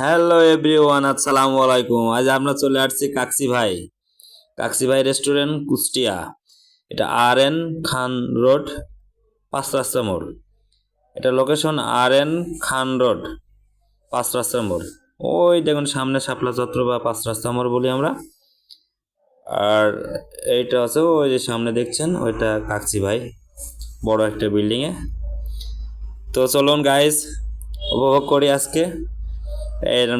Hello everyone, আসসালামু আলাইকুম। আজ আমরা চলে আসছি কাকসি ভাই রেস্টুরেন্ট, কুষ্টিয়া। এটা RN খান রোড, 5 রাস্তা মোড়। এটা লোকেশন RN খান রোড, 5 রাস্তা মোড়। ওই দেখুন সামনে শাপলা চত্বর বা 5 রাস্তা মোড় বলি আমরা। আর এইটা আছে ওই যে সামনে দেখছেন, ওইটা কাকসি ভাই, বড় একটা বিল্ডিংয়ে। তো চলুন গাইস, উপভোগ করি আজকে। এর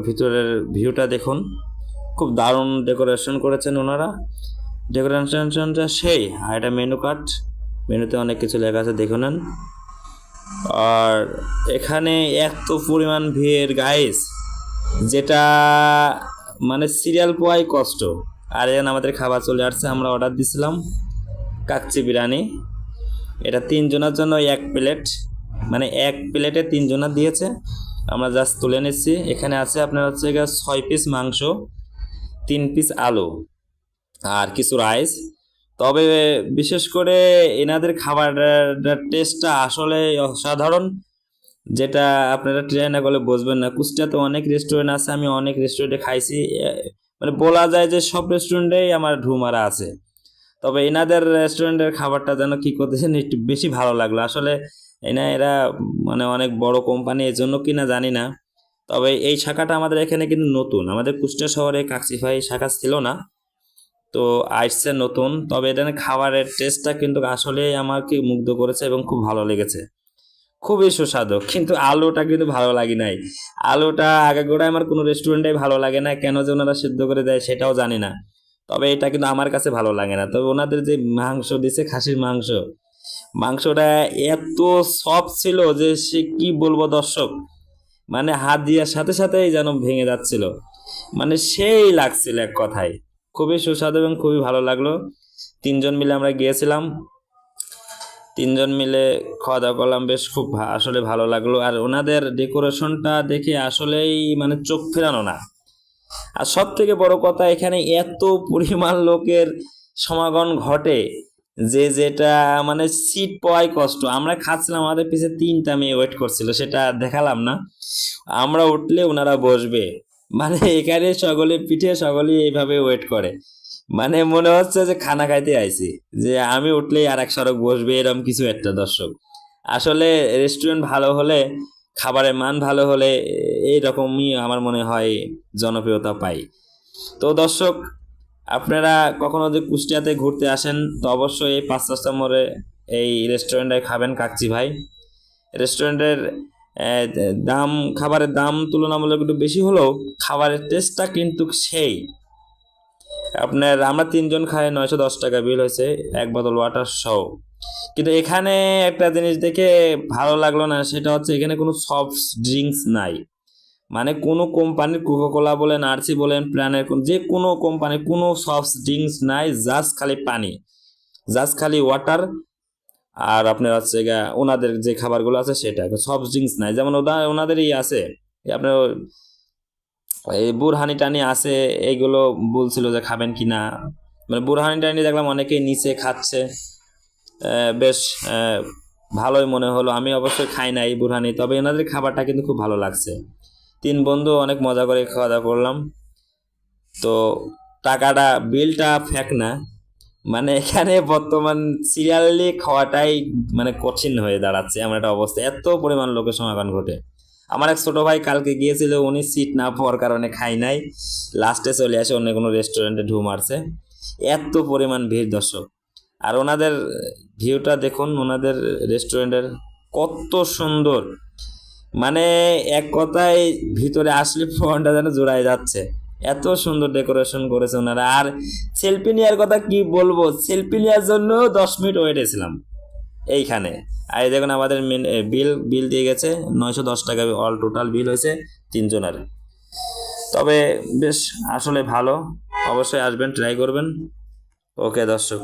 ভিতরের ভিউটা দেখুন, খুব দারুণ ডেকোরেশন করেছেন ওনারা। ডেকোরেশনটা সেই। আর এটা মেনু কার্ড, মেনুতে অনেক কিছু লেখা আছে, দেখে নেন। আর এখানে এত পরিমাণ ভিড় গাইস, যেটা মানে সিরিয়াল পাওয়াই কষ্ট। আর এখানে আমাদের খাবার চলে আসছে, আমরা অর্ডার দিছিলাম কাচ্চি বিরিয়ানি। এটা 3 জনের জন্য 1 প্লেট, মানে 1 প্লেটে 3 জনা দিয়েছে। আমরা জাস্ট তুলে নিচ্ছি। এখানে আছে আপনার হচ্ছে 6 পিস মাংস, 3 পিস আলু আর কিছু রাইস। তবে বিশেষ করে এনাদের খাবারের টেস্টটা আসলে অসাধারণ, যেটা আপনারা ট্রাই না করলে বুঝবেন না। কুষ্টিয়াতে অনেক রেস্টুরেন্ট আছে, আমি অনেক রেস্টুরেন্টে খাইছি, মানে বলা যায় যে সব রেস্টুরেন্টেই আমার ঢু মারা আছে। তবে এনাদের রেস্টুরেন্টের খাবারটা যেন কী করতেছেন, একটু বেশি ভালো লাগলো আসলে। এরা মানে অনেক বড় কোম্পানি, এই জন্য কিনা জানি না। তবে এই শাখাটা আমাদের এখানে কিন্তু নতুন, আমাদের কুষ্টিয়া শহরে কাকসি ভাই শাখা ছিল না, তো আসছে নতুন। তবে এখানে খাবারের টেস্টটা কিন্তু আসলেই আমাকে মুগ্ধ করেছে এবং খুব ভালো লেগেছে, খুবই সুস্বাদু। কিন্তু আলুটা কিন্তু ভালো লাগে নাই। আলুটা আগাগোড়ায় আমার কোনো রেস্টুরেন্টে ভালো লাগে না, কেন যে ওনারা সিদ্ধ করে দেয় সেটাও জানি না। তবে এটা কিন্তু আমার কাছে ভালো লাগে না। তবে ওনাদের যে মাংস দিছে, খাসির মাংসটা এত সফট ছিল যে সে কি বলবো দর্শক, মানে হাত দেওয়ার সাথে সাথেই যেন ভেঙে যাচ্ছিল, মানে সেই লাগছিল এক কথায়। খুবই সুস্বাদু এবং খুবই ভালো লাগলো। 3 জন মিলে আমরা গিয়েছিলাম, 3 জন মিলে খাওয়া দাওয়া করলাম, বেশ খুব আসলে ভালো লাগলো। আর ওনাদের ডেকোরেশনটা দেখে আসলেই মানে চোখ ফেরানো না। আর সব থেকে বড় কথা, এখানে এত পরিমাণ লোকের সমাগম ঘটে যে যেটা মানে সিট পাওয়াই কষ্ট। আমরা খাচ্ছিলাম, আমাদের পিছে 3টা মেয়ে ওয়েট করছিল, সেটা দেখালাম না। আমরা উঠলে ওনারা বসবে, মানে এখানে সকলে পিঠে সকলেই এইভাবে ওয়েট করে, মানে মনে হচ্ছে যে খানা খাইতে আইছি, যে আমি উঠলেই আর এক সড়ক বসবে, এরকম কিছু একটা দর্শক। আসলে রেস্টুরেন্ট ভালো হলে, খাবারের মান ভালো হলে এইরকমই আমার মনে হয় জনপ্রিয়তা পাই। তো দর্শক, আপনারা কখনো যদি কুষ্টিয়াতে ঘুরতে আসেন, তো অবশ্যই এই 5 রাস্তা মোড়ে এই রেস্টুরেন্টে খাবেন কাকচি ভাই। রেস্টুরেন্টের দাম, খাবারের দাম তুলনামূলক একটু বেশি হলেও খাবারের টেস্টটা কিন্তু সেই। আমরা 3 জন খাই, 910 টাকা বিল হয়েছে, 1 বোতল ওয়াটার সহ। কিন্তু এখানে একটা জিনিস দেখে ভালো লাগলো না, সেটা হচ্ছে এখানে কোনো সফট ড্রিঙ্কস নাই। মানে কোনো কোম্পানির কোকাকোলা বলেন, আরসি বলেন, প্রাণের যে কোনো কোম্পানির কোনো সফট ড্রিঙ্কস নাই, জাস্ট খালি পানি, জাস্ট খালি ওয়াটার। আর আপনার হচ্ছে ওনাদের যে খাবারগুলো আছে সেটা, সফট ড্রিঙ্কস নাই। যেমন ওনাদেরই আছে আপনার এই বুরহানি টানি আছে, এইগুলো বলছিল যে খাবেন কি না। মানে বুরহানি টানি দেখলাম অনেকেই নিচে খাচ্ছে, বেশ ভালোই মনে হলো। আমি অবশ্যই খাই নাই বুরহানি, তবে এনাদের খাবারটা কিন্তু খুব ভালো লাগছে। 3 বন্ধু অনেক মজা করে খাওয়া দাওয়া করলাম। তো টাকাটা, বিলটা ফেক না, মানে এখানে বর্তমান সিরিয়ালি খাওয়াটাই মানে কঠিন হয়ে দাঁড়াচ্ছে, এমন একটা অবস্থা, এত পরিমাণ লোকের সমাগম ঘটে। আমার এক ছোট ভাই কালকে গিয়েছিল, উনি সিট না পাওয়ার কারণে খাই নাই, লাস্টে চলে আসে অন্য কোনো রেস্টুরেন্টে ঢু মারছে। এত পরিমাণ ভিড় দর্শক। আর ওনাদের ভিউটা দেখুন, ওনাদের রেস্টুরেন্টের কত সুন্দর, মানে এক কথায় ভিতরে আসলে ফোনটা যেন জোড়ায় যাচ্ছে, এত সুন্দর ডেকোরেশন করেছে ওনারা। আর সেলফি নেওয়ার কথা কি বলবো, সেলফি নেওয়ার জন্য 10 মিনিট ওয়েটে ছিলাম এইখানে। আর এই দেখুন আমাদের বিল দিয়ে গেছে 910 টাকা, অল টোটাল বিল হয়েছে 3 জনের। তবে বেশ আসলে ভালো, অবশ্যই আসবেন, ট্রাই করবেন। ওকে দর্শক।